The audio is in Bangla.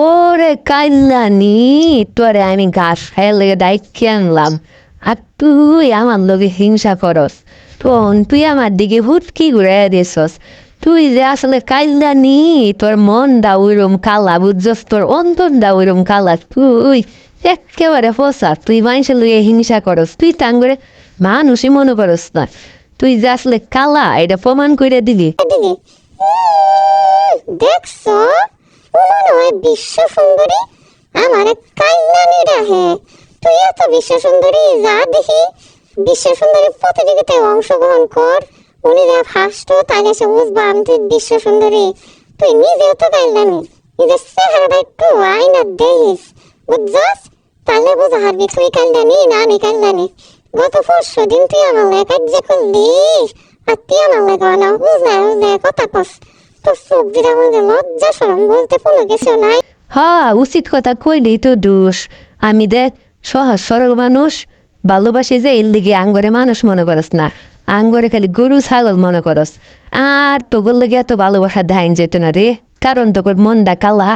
ওরে কাইল্লানি, তোরে আমি ঘাস খাইলে ডাইকে আনলাম, আর তুই আমার লগে হিংসা করস। তুই আমার দিকে হুটকি ঘুরে দিছস। তুই যে আসলে কাইল্লানি, তোর মন দা ওইরম কালা, বুঝছস, তোর অন্তর দা ওইরম কালা। তুই একেবারে ফসা, তুই মানুষের লগে হিংসা করস, তুই তাঙ্গরে মানুষই মনে করস না। তুই যে আসলে কালা এটা প্রমাণ করে দিলি। দেখছো, ও মনে হয় বিশ্ব সুন্দরী, আমার কাইল্লানি রাহে। তুই এত বিশ্ব সুন্দরী, যা দেখি বিশ্ব সুন্দরী প্রতিযোগিতায় অংশগ্রহণ কর। উনি যা ফার্স্ট, তাহলে সে বুঝবা আমি তুই বিশ্ব সুন্দরী। তুই নিজেও তো কাইল্লানি, নিজের চেহারাটা একটু আয়না দেখিস, বুঝছস? তাহলে বুঝা হারবি তুই কাইল্লানি না আমি কাইল্লানি। গত 4 দিন তুই আমার লাগে কার্য করলি, আর তুই আমার লাগে না বুঝলে কথা কস। তোর চোখ দিলে আমাদের লজ্জা শরম বলতে কোনো কিছু নাই। হ্যাঁ, উচিত কথা কইলি তো দোষ। আমি দেখ সহজ সরল মানুষ, ভালোবাসি যে এর লিগে আঙ্গরে মানুষ মনে করস না, আঙ্গরে খালি গরু ছাগল মনে করস। আর তোর লেগে এত ভালোবাসা দেখাইন যেত না রে, কারণ তোর মনটা কালা।